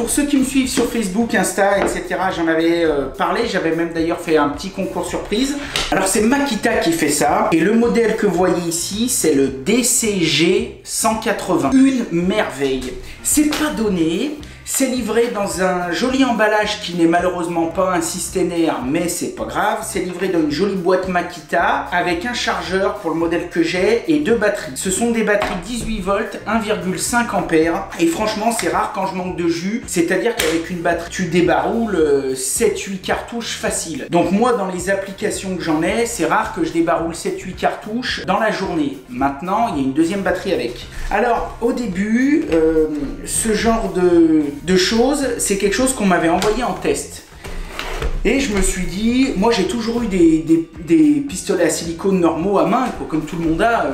pour ceux qui me suivent sur Facebook, Insta, etc., j'en avais parlé, j'avais même d'ailleurs fait un petit concours surprise. Alors c'est Makita qui fait ça, et le modèle que vous voyez ici, c'est le DCG 180. Une merveille. C'est pas donné. C'est livré dans un joli emballage qui n'est malheureusement pas un systénaire, mais c'est pas grave. C'est livré dans une jolie boîte Makita avec un chargeur pour le modèle que j'ai et 2 batteries. Ce sont des batteries 18 volts, 1,5 ampères. Et franchement, c'est rare quand je manque de jus. C'est-à-dire qu'avec une batterie, tu débaroules 7-8 cartouches facile. Donc moi, dans les applications que j'en ai, c'est rare que je débaroule 7-8 cartouches dans la journée. Maintenant, il y a une deuxième batterie avec. Alors, au début, ce genre de choses, c'est quelque chose qu'on m'avait envoyé en test. Et je me suis dit, moi j'ai toujours eu des pistolets à silicone normaux à main, quoi, comme tout le monde a,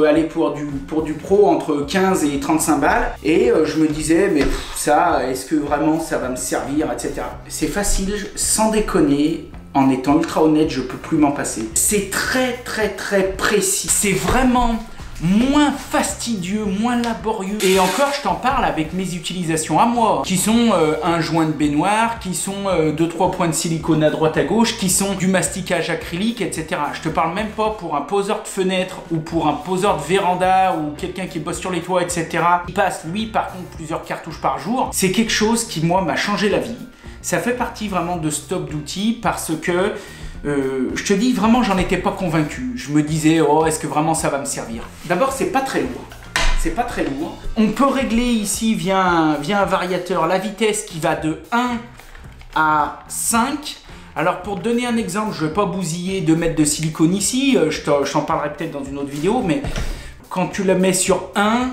aller pour du pro, entre 15 et 35 balles. Et je me disais, mais ça, est-ce que vraiment ça va me servir, etc. C'est facile, sans déconner. En étant ultra honnête, je peux plus m'en passer. C'est très précis. C'est vraiment moins fastidieux, moins laborieux. Et encore, je t'en parle avec mes utilisations à moi, qui sont un joint de baignoire, qui sont 2-3 points de silicone à droite à gauche, qui sont du masticage acrylique, etc. Je te parle même pas pour un poseur de fenêtre ou pour un poseur de véranda ou quelqu'un qui bosse sur les toits, etc. Il passe, lui, par contre, plusieurs cartouches par jour. C'est quelque chose qui, moi, m'a changé la vie. Ça fait partie vraiment de stock d'outils parce que je te dis, vraiment, j'en étais pas convaincu. Je me disais, oh, est-ce que vraiment ça va me servir? D'abord, c'est pas très lourd. C'est pas très lourd. On peut régler ici, via un variateur, la vitesse qui va de 1 à 5. Alors, pour te donner un exemple, je vais pas bousiller 2 mètres de silicone ici. Je t'en parlerai peut-être dans une autre vidéo, mais quand tu la mets sur 1,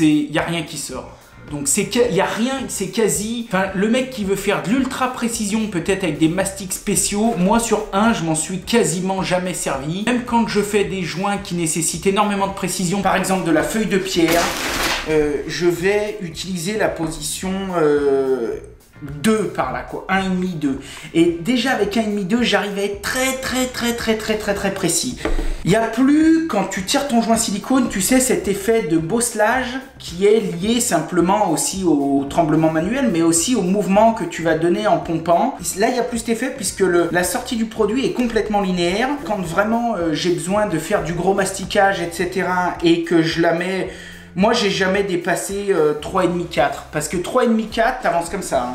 il n'y a rien qui sort. Donc il n'y a rien, c'est quasi... Enfin, le mec qui veut faire de l'ultra précision, peut-être avec des mastiques spéciaux, moi sur 1, je m'en suis quasiment jamais servi. Même quand je fais des joints qui nécessitent énormément de précision, par exemple de la feuille de pierre, je vais utiliser la position 2 par là, quoi, 1,5, 2. Et déjà avec 1,5, 2, j'arrive à être très précis. Il n'y a plus, quand tu tires ton joint silicone, tu sais, cet effet de bosselage qui est lié simplement aussi au tremblement manuel, mais aussi au mouvement que tu vas donner en pompant. Là, il n'y a plus cet effet puisque la sortie du produit est complètement linéaire. Quand vraiment j'ai besoin de faire du gros masticage, etc., et que je la mets... Moi, j'ai jamais dépassé 3,5-4, parce que 3,5-4, t'avances comme ça. Hein.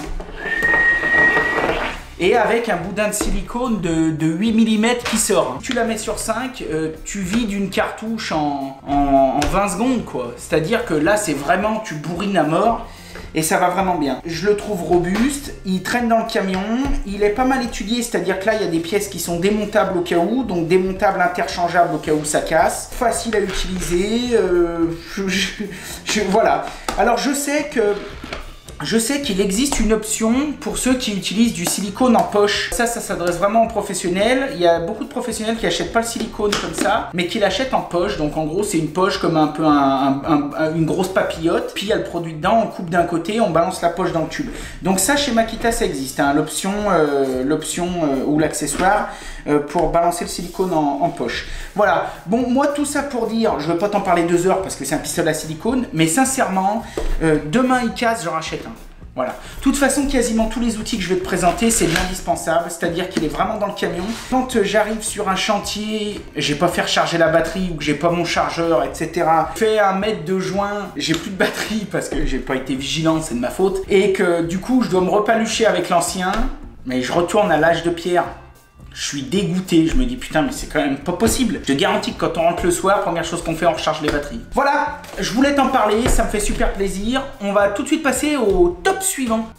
Et avec un boudin de silicone de 8 mm qui sort. Tu la mets sur 5, tu vides une cartouche en 20 secondes, quoi. C'est-à-dire que là, c'est vraiment, tu bourrines à mort. Et ça va vraiment bien. Je le trouve robuste, il traîne dans le camion, il est pas mal étudié, c'est-à-dire que là il y a des pièces qui sont démontables au cas où, donc démontables, interchangeables au cas où ça casse, facile à utiliser, voilà. Alors je sais qu'il existe une option pour ceux qui utilisent du silicone en poche. Ça s'adresse vraiment aux professionnels. Il y a beaucoup de professionnels qui n'achètent pas le silicone comme ça, mais qui l'achètent en poche. Donc en gros, c'est une poche comme un peu une grosse papillote. Puis il y a le produit dedans, on coupe d'un côté, on balance la poche dans le tube. Donc ça, chez Makita, ça existe, hein, l'option ou l'accessoire pour balancer le silicone en poche. Voilà. Bon, moi, tout ça pour dire, je ne veux pas t'en parler 2 heures parce que c'est un pistolet à silicone, mais sincèrement, demain il casse, j'en rachète un. Voilà. De toute façon, quasiment tous les outils que je vais te présenter, c'est de l'indispensable, c'est-à-dire qu'il est vraiment dans le camion. Quand j'arrive sur un chantier, j'ai pas faire charger la batterie ou que j'ai pas mon chargeur, etc. Fais 1 mètre de joint, j'ai plus de batterie parce que j'ai pas été vigilant, c'est de ma faute, et que du coup, je dois me repalucher avec l'ancien, mais je retourne à l'âge de pierre. Je suis dégoûté, je me dis putain mais c'est quand même pas possible. Je te garantis que quand on rentre le soir, première chose qu'on fait, on recharge les batteries. Voilà, je voulais t'en parler, ça me fait super plaisir. On va tout de suite passer au top suivant.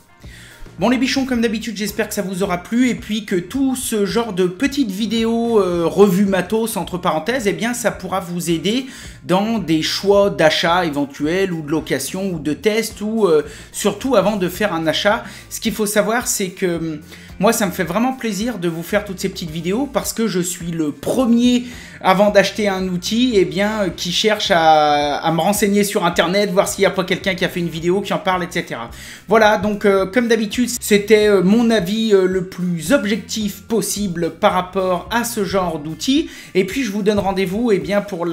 Bon les bichons, comme d'habitude, j'espère que ça vous aura plu et puis que tout ce genre de petites vidéos revues matos entre parenthèses, eh bien ça pourra vous aider dans des choix d'achat éventuels ou de location ou de test ou surtout avant de faire un achat. Ce qu'il faut savoir, c'est que moi ça me fait vraiment plaisir de vous faire toutes ces petites vidéos parce que je suis le premier avant d'acheter un outil eh bien, qui cherche à me renseigner sur internet, voir s'il n'y a pas quelqu'un qui a fait une vidéo qui en parle, etc. Voilà, donc comme d'habitude, c'était mon avis le plus objectif possible par rapport à ce genre d'outils. Et puis je vous donne rendez-vous eh bien, pour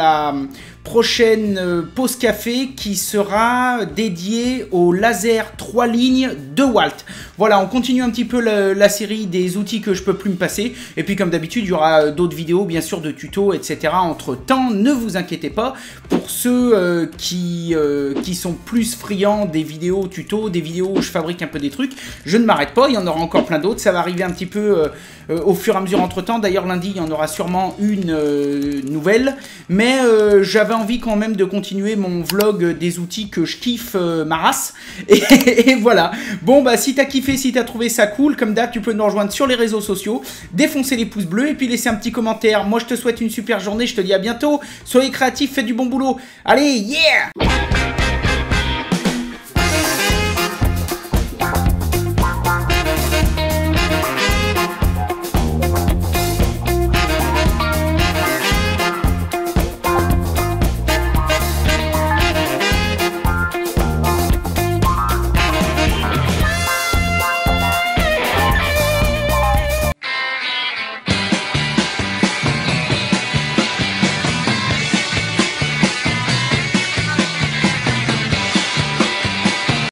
prochaine pause café qui sera dédiée au laser 3 lignes de Walt. Voilà, on continue un petit peu la série des outils que je peux plus me passer. Et puis comme d'habitude, il y aura d'autres vidéos, bien sûr, de tutos, etc. entre temps, ne vous inquiétez pas. Pour ceux qui sont plus friands des vidéos tutos, des vidéos où je fabrique un peu des trucs, je ne m'arrête pas, il y en aura encore plein d'autres. Ça va arriver un petit peu au fur et à mesure entre temps. D'ailleurs, lundi, il y en aura sûrement une nouvelle. Mais j'avais envie quand même de continuer mon vlog des outils que je kiffe ma race. Et voilà. Bon, bah si t'as kiffé, si t'as trouvé ça cool, comme d'hab, tu peux nous rejoindre sur les réseaux sociaux, défoncer les pouces bleus et puis laisser un petit commentaire. Moi, je te souhaite une super journée, je te dis à bientôt. Soyez créatifs, faites du bon boulot. Allez, yeah!